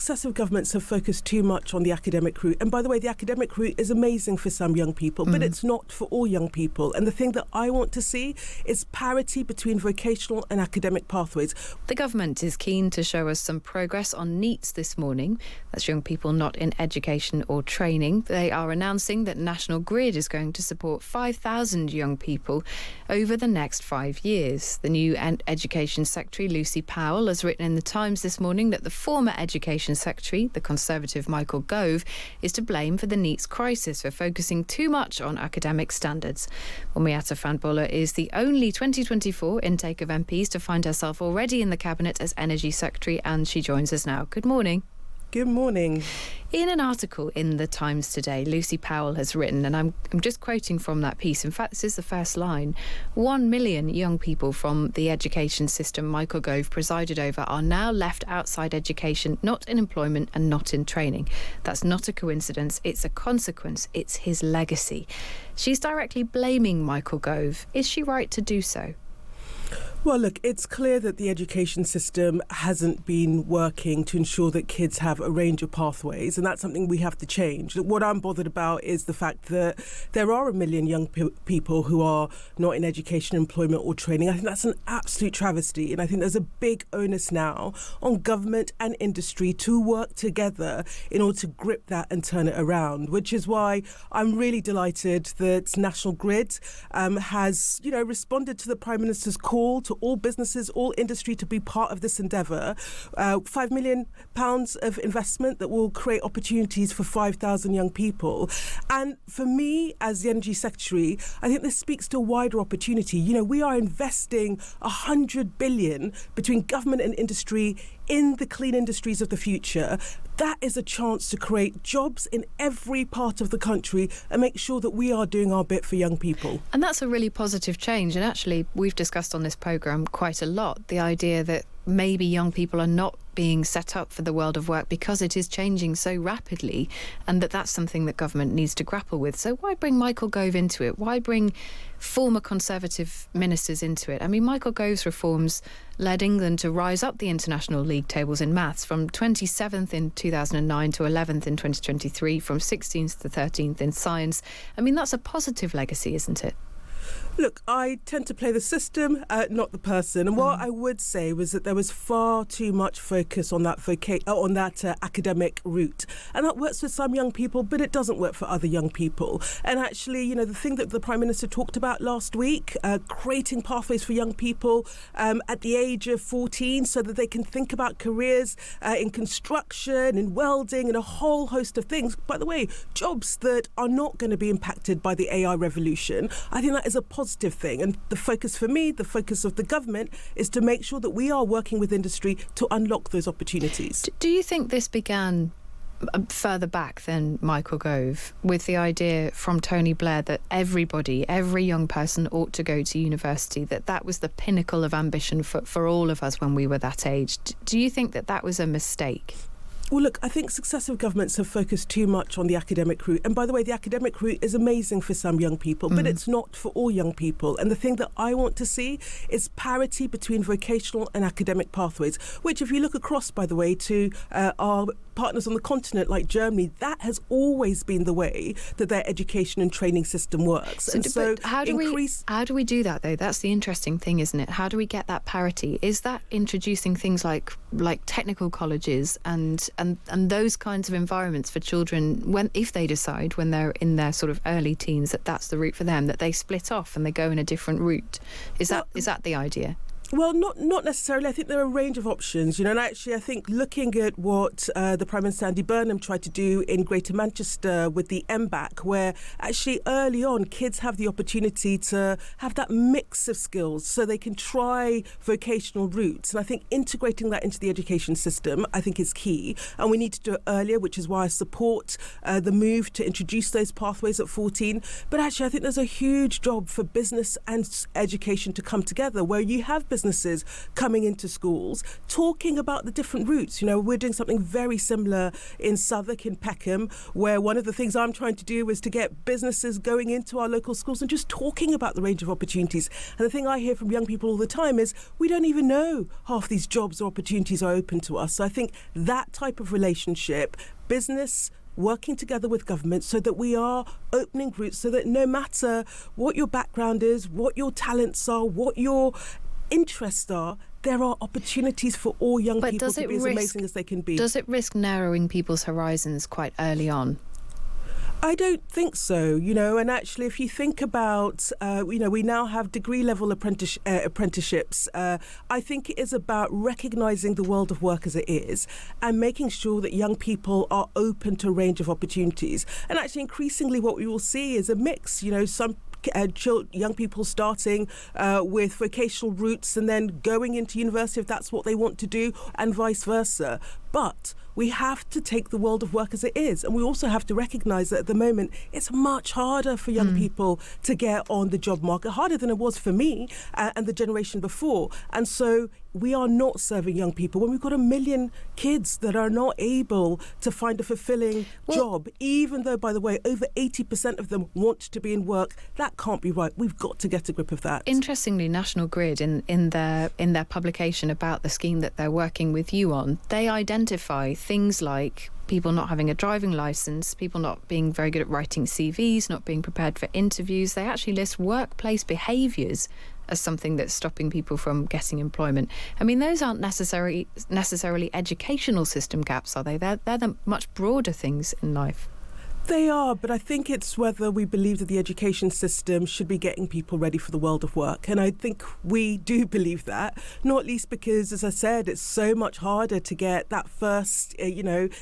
successive governments have focused too much on the academic route. And by the way, the academic route is amazing for some young people, but it's not for all young people. And the thing that I want to see is parity between vocational and academic pathways. The government is keen to show us some progress on NEETs this morning. That's young people not in education or training. They are announcing that National Grid is going to support 5,000 young people over the next 5 years. The new Education Secretary, Lucy Powell, has written in the Times this morning that the former Education Secretary, the Conservative Michael Gove, is to blame for the NEETs crisis for focusing too much on academic standards. Well, Miatta Fahnbulleh is the only 2024 intake of MPs to find herself already in the Cabinet as Energy Secretary, and she joins us now. Good morning. Good morning. In an article in The Times today, Lucy Powell has written, and I'm just quoting from that piece. In fact, this is the first line. 1 million young people from the education system Michael Gove presided over are now left outside education, not in employment and not in training. That's not a coincidence. It's a consequence. It's his legacy. She's directly blaming Michael Gove. Is she right to do so? Well, look, it's clear that the education system hasn't been working to ensure that kids have a range of pathways, and that's something we have to change. What I'm bothered about is the fact that there are 1 million young people who are not in education, employment or training. I think that's an absolute travesty, and I think there's a big onus now on government and industry to work together in order to grip that and turn it around, which is why I'm really delighted that National Grid has, responded to the Prime Minister's call to all businesses, all industry to be part of this endeavour. £5 million of investment that will create opportunities for 5,000 young people. And for me, as the Energy Secretary, I think this speaks to a wider opportunity. We are investing £100 billion between government and industry in the clean industries of the future. That is a chance to create jobs in every part of the country and make sure that we are doing our bit for young people. And that's a really positive change. And actually, we've discussed on this programme quite a lot the idea that maybe young people are not being set up for the world of work because it is changing so rapidly, and that's something that government needs to grapple with. So why bring Michael Gove into it? Why bring former Conservative ministers into it? I mean, Michael Gove's reforms led England to rise up the international league tables in maths from 27th in 2009 to 11th in 2023, from 16th to 13th in science. I mean, that's a positive legacy, isn't it? Look, I tend to play the system, not the person. And what I would say was that there was far too much focus on that academic route. And that works for some young people, but it doesn't work for other young people. And actually, the thing that the Prime Minister talked about last week, creating pathways for young people at the age of 14 so that they can think about careers in construction, in welding, and a whole host of things. By the way, jobs that are not going to be impacted by the AI revolution. I think that is a positive thing. And the focus for me, the focus of the government, is to make sure that we are working with industry to unlock those opportunities. Do you think this began further back than Michael Gove, with the idea from Tony Blair that every young person ought to go to university, that was the pinnacle of ambition for all of us when we were that age? Do you think that was a mistake? Well, look, I think successive governments have focused too much on the academic route. And by the way, the academic route is amazing for some young people, but it's not for all young people. And the thing that I want to see is parity between vocational and academic pathways, which, if you look across, by the way, to our partners on the continent like Germany, that has always been the way that their education and training system works. How do we do that, though? That's the interesting thing, isn't it? How do we get that parity? Is that introducing things like technical colleges and those kinds of environments for children, if they decide when they're in their sort of early teens that's the route for them, that they split off and they go in a different route? Is that the idea? Well, not necessarily. I think there are a range of options, and actually I think looking at what the Prime Minister Andy Burnham tried to do in Greater Manchester with the MBAC, where actually early on kids have the opportunity to have that mix of skills so they can try vocational routes. And I think integrating that into the education system, I think, is key. And we need to do it earlier, which is why I support the move to introduce those pathways at 14. But actually I think there's a huge job for business and education to come together, where you have business businesses coming into schools, talking about the different routes. We're doing something very similar in Southwark, in Peckham, where one of the things I'm trying to do is to get businesses going into our local schools and just talking about the range of opportunities. And the thing I hear from young people all the time is we don't even know half these jobs or opportunities are open to us. So I think that type of relationship, business working together with government, so that we are opening routes, so that no matter what your background is, what your talents are, what your interests are, there are opportunities for all young people to be as amazing as they can be. Does it risk narrowing people's horizons quite early on? I don't think so, and actually if you think about, we now have degree level apprenticeships. I think it is about recognising the world of work as it is and making sure that young people are open to a range of opportunities. And actually increasingly what we will see is a mix, some young people starting with vocational routes and then going into university if that's what they want to do, and vice versa. But we have to take the world of work as it is, and we also have to recognise that at the moment it's much harder for young people to get on the job market, harder than it was for me and the generation before. And so we are not serving young people when we've got 1 million kids that are not able to find a fulfilling job, even though, by the way, over 80% of them want to be in work. That can't be right. We've got to get a grip of that. Interestingly, National Grid, in their publication about the scheme that they're working with you on, they identify things like people not having a driving licence, people not being very good at writing CVs, not being prepared for interviews. They actually list workplace behaviours as something that's stopping people from getting employment. I mean, those aren't necessarily educational system gaps, are they? They're the much broader things in life. They are, but I think it's whether we believe that the education system should be getting people ready for the world of work. And I think we do believe that, not least because, as I said, it's so much harder to get that first,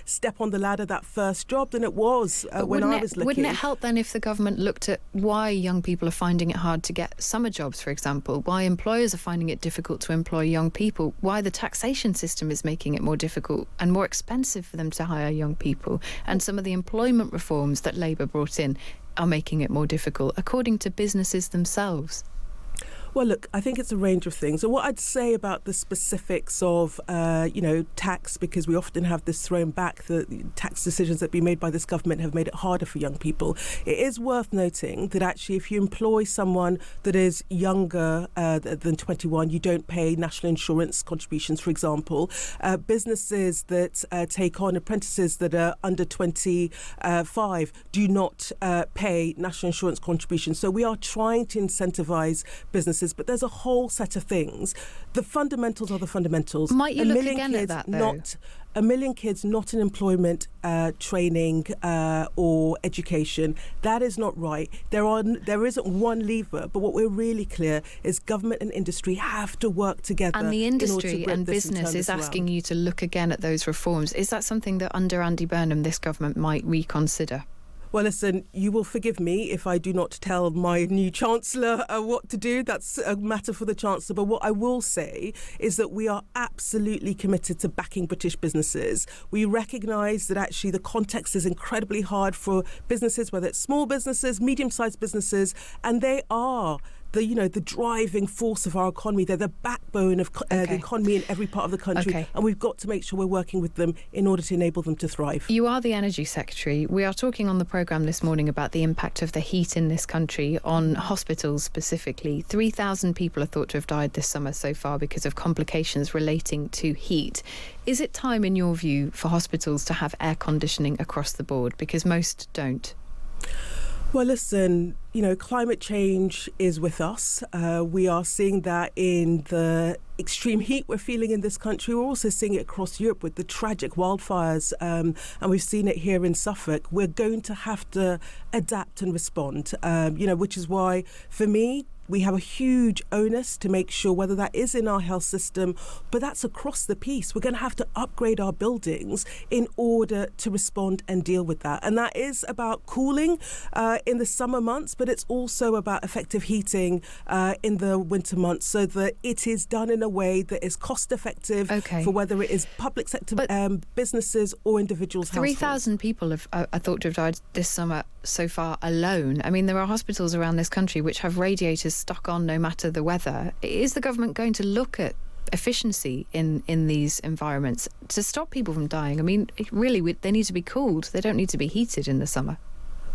step on the ladder, that first job than it was when I was looking. Wouldn't it help then if the government looked at why young people are finding it hard to get summer jobs, for example, why employers are finding it difficult to employ young people, why the taxation system is making it more difficult and more expensive for them to hire young people, and some of the employment reforms that Labour brought in are making it more difficult, according to businesses themselves? Well, look, I think it's a range of things. So what I'd say about the specifics of, tax, because we often have this thrown back, the tax decisions that have been made by this government have made it harder for young people. It is worth noting that actually if you employ someone that is younger than 21, you don't pay national insurance contributions, for example. Businesses that take on apprentices that are under 25 do not pay national insurance contributions. So we are trying to incentivise businesses, but there's a whole set of things. The fundamentals are the fundamentals. Might you look again at that, though? 1 million kids not in employment, training or education. That is not right. There isn't one lever, but what we're really clear is government and industry have to work together. And the industry and business is asking you to look again at those reforms. Is that something that under Andy Burnham this government might reconsider? Well, listen, you will forgive me if I do not tell my new Chancellor what to do. That's a matter for the Chancellor. But what I will say is that we are absolutely committed to backing British businesses. We recognise that actually the context is incredibly hard for businesses, whether it's small businesses, medium-sized businesses, and they are the driving force of our economy. They're the backbone of the economy in every part of the country. And we've got to make sure we're working with them in order to enable them to thrive. You are the Energy Secretary. We are talking on the programme this morning about the impact of the heat in this country on hospitals specifically. 3,000 people are thought to have died this summer so far because of complications relating to heat. Is it time, in your view, for hospitals to have air conditioning across the board? Because most don't. Well, listen, climate change is with us. We are seeing that in the extreme heat we're feeling in this country. We're also seeing it across Europe with the tragic wildfires, and we've seen it here in Suffolk. We're going to have to adapt and respond, which is why, for me, we have a huge onus to make sure, whether that is in our health system, but that's across the piece. We're going to have to upgrade our buildings in order to respond and deal with that. And that is about cooling in the summer months, but it's also about effective heating in the winter months, so that it is done in a way that is cost effective for whether it is public sector businesses or individuals. 3,000 people are thought to have died this summer. so far alone. I mean, there are hospitals around this country which have radiators stuck on no matter the weather. Is the government going to look at efficiency in these environments to stop people from dying? I mean, really, they need to be cooled. They don't need to be heated in the summer.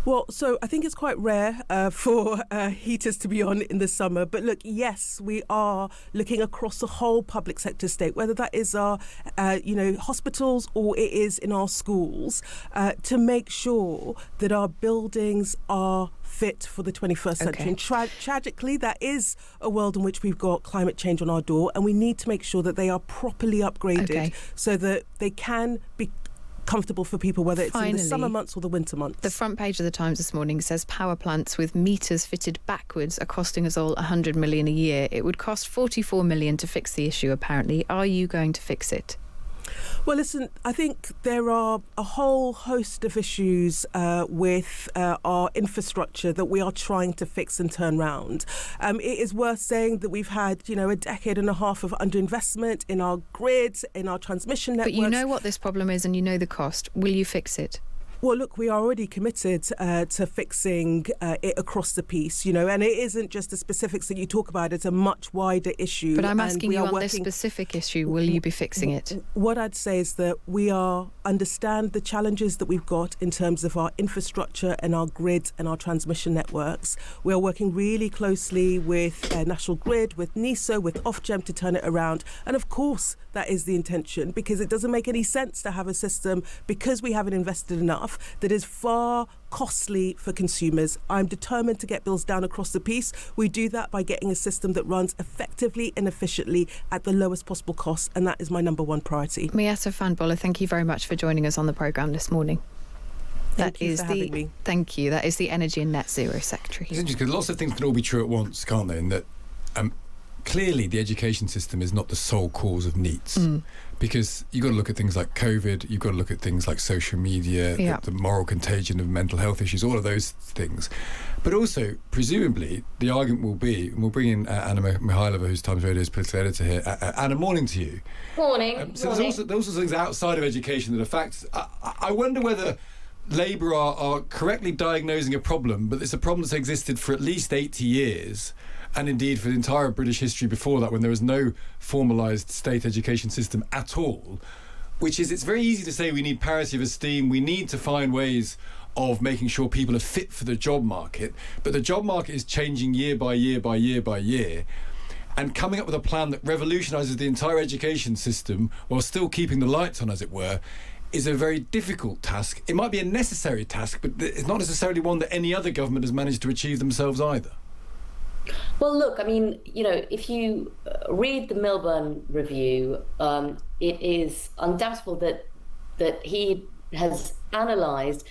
Well, so I think it's quite rare for heaters to be on in the summer. But look, yes, we are looking across the whole public sector state, whether that is our, hospitals or it is in our schools, to make sure that our buildings are fit for the 21st century. And tragically, that is a world in which we've got climate change on our door, and we need to make sure that they are properly upgraded so that they can be comfortable for people, whether it's in the summer months or the winter months. The front page of the Times this morning says power plants with meters fitted backwards are costing us all 100 million a year. It would cost 44 million to fix the issue, apparently. Are you going to fix it? Well, listen, I think there are a whole host of issues with our infrastructure that we are trying to fix and turn round. It is worth saying that we've had, a decade and a half of underinvestment in our grid, in our transmission networks. But you know what this problem is and you know the cost. Will you fix it? Well, look, we are already committed to fixing it across the piece, and it isn't just the specifics that you talk about. It's a much wider issue. But I'm asking you on this specific issue, will you be fixing it? What I'd say is that we understand the challenges that we've got in terms of our infrastructure and our grid and our transmission networks. We are working really closely with National Grid, with NESO, with Ofgem to turn it around. And of course, that is the intention, because it doesn't make any sense to have a system, because we haven't invested enough, that is far costly for consumers. I'm determined to get bills down across the piece. We do that by getting a system that runs effectively and efficiently at the lowest possible cost, and that is my number one priority. Miatta Fahnbulleh, thank you very much for joining us on the programme this morning. Thank you for having me. Thank you. That is the Energy and Net Zero Secretary. It's interesting because lots of things can all be true at once, can't they? In that clearly the education system is not the sole cause of NEETs. Because you've got to look at things like COVID, you've got to look at things like social media, the moral contagion of mental health issues, all of those things. But also, presumably, the argument will be, and we'll bring in Anna Mihailova, who's Times Radio's political editor here. Anna, morning to you. Morning. So there's also things outside of education that are facts. I wonder whether Labour are correctly diagnosing a problem, but it's a problem that's existed for at least 80 years. And indeed for the entire British history before that, when there was no formalised state education system at all, which is, it's very easy to say we need parity of esteem, we need to find ways of making sure people are fit for the job market, but the job market is changing year by year by year by year, and coming up with a plan that revolutionises the entire education system while still keeping the lights on, as it were, is a very difficult task. It might be a necessary task, but it's not necessarily one that any other government has managed to achieve themselves either. Well, look, I mean, if you read the Milburn review, it is undoubtable that he has analysed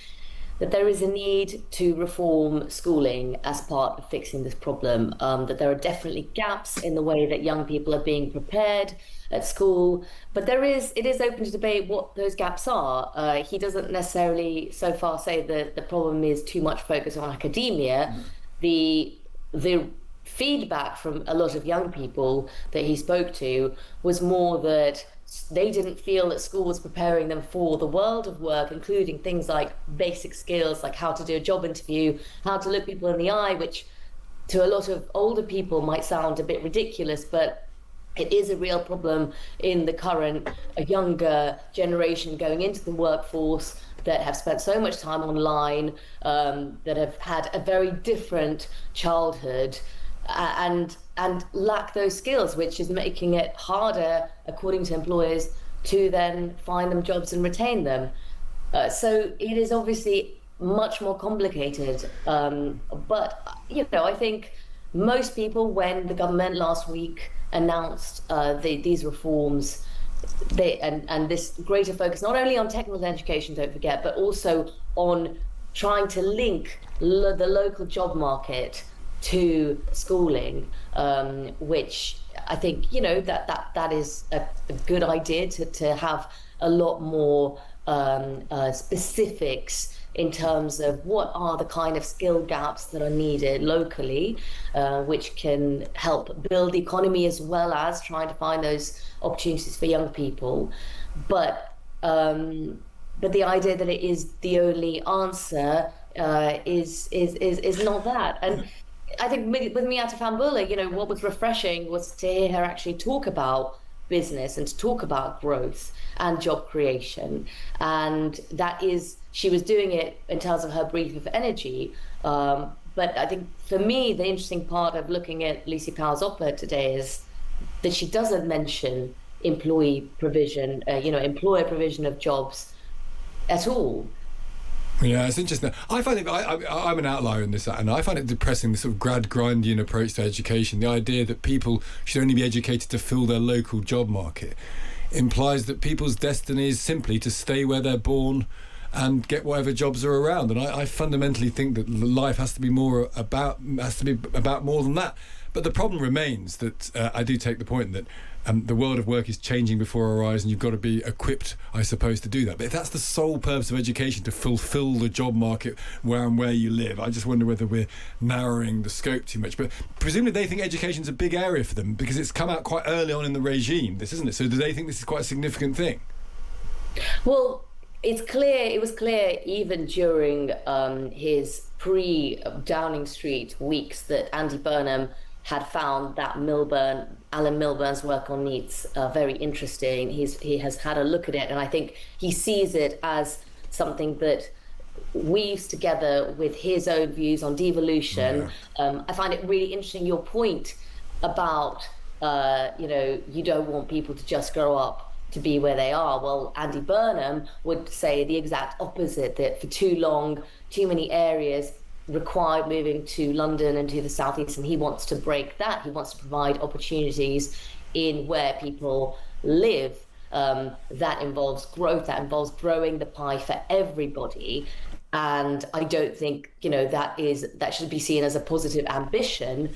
that there is a need to reform schooling as part of fixing this problem, that there are definitely gaps in the way that young people are being prepared at school, but it is open to debate what those gaps are. He doesn't necessarily so far say that the problem is too much focus on academia. The feedback from a lot of young people that he spoke to was more that they didn't feel that school was preparing them for the world of work, including things like basic skills, like how to do a job interview, how to look people in the eye, which to a lot of older people might sound a bit ridiculous, but it is a real problem in the current younger generation going into the workforce that have spent so much time online, that have had a very different childhood, and lack those skills, which is making it harder, according to employers, to then find them jobs and retain them. So it is obviously much more complicated. But, I think most people, when the government last week announced these reforms, and this greater focus not only on technical education, don't forget, but also on trying to link the local job market to schooling, which I think that is a good idea to have a lot more specifics in terms of what are the kind of skill gaps that are needed locally, which can help build the economy as well as trying to find those opportunities for young people. But the idea that it is the only answer is not that. And I think with Miatta Fahnbulleh, what was refreshing was to hear her actually talk about business and to talk about growth and job creation. And she was doing it in terms of her brief of energy. But I think for me, the interesting part of looking at Lucy Powell's op-ed today is that she doesn't mention employer provision of jobs at all. Yeah, it's interesting. I find I'm an outlier in this, and I find it depressing, this sort of grindian approach to education. The idea that people should only be educated to fill their local job market implies that people's destiny is simply to stay where they're born and get whatever jobs are around. And I fundamentally think that life has to be about more than that. But the problem remains that I do take the point that the world of work is changing before our eyes, and you've got to be equipped, I suppose, to do that. But if that's the sole purpose of education, to fulfil the job market where you live, I just wonder whether we're narrowing the scope too much. But presumably they think education's a big area for them because it's come out quite early on in the regime, this, isn't it? So do they think this is quite a significant thing? Well, it was clear even during his pre-Downing Street weeks that Andy Burnham had found that Alan Milburn's work on NEETs very interesting. He has had a look at it, and I think he sees it as something that weaves together with his own views on devolution. Yeah. I find it really interesting, your point about, you don't want people to just grow up to be where they are. Well, Andy Burnham would say the exact opposite, that for too long, too many areas required moving to London and to the southeast, and he wants to break that. He wants to provide opportunities in where people live. That involves growth, that involves growing the pie for everybody. And I don't think that should be seen as a positive ambition.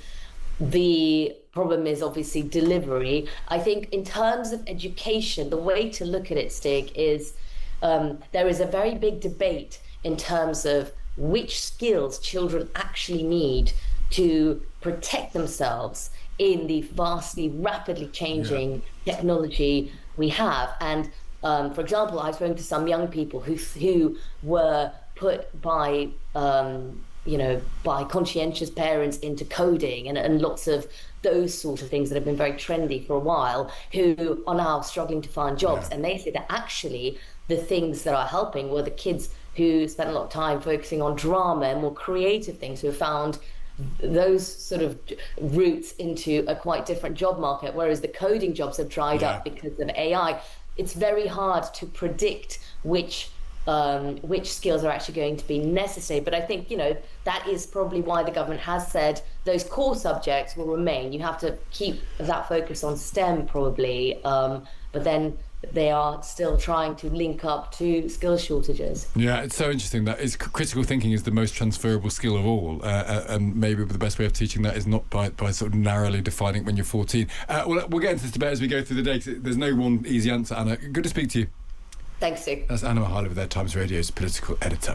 The problem is obviously delivery. I think in terms of education, the way to look at it, Stig, is there is a very big debate in terms of which skills children actually need to protect themselves in the vastly, rapidly changing technology we have. And for example, I've spoken to some young people who were put by conscientious parents into coding and lots of those sort of things that have been very trendy for a while, who are now struggling to find jobs. Yeah. And they say that actually the things that are helping were the kids who spent a lot of time focusing on drama and more creative things, who have found those sort of routes into a quite different job market, whereas the coding jobs have dried up because of AI. It's very hard to predict which skills are actually going to be necessary. But I think, that is probably why the government has said those core subjects will remain. You have to keep that focus on STEM probably, but then they are still trying to link up to skill shortages. Yeah, it's so interesting that critical thinking is the most transferable skill of all, and maybe the best way of teaching that is not by sort of narrowly defining it when you're 14. We'll get into this debate as we go through the day, 'cause there's no one easy answer. Anna, good to speak to you. Thanks, Stig. That's Anna Mihaly, with their Times Radio's political editor.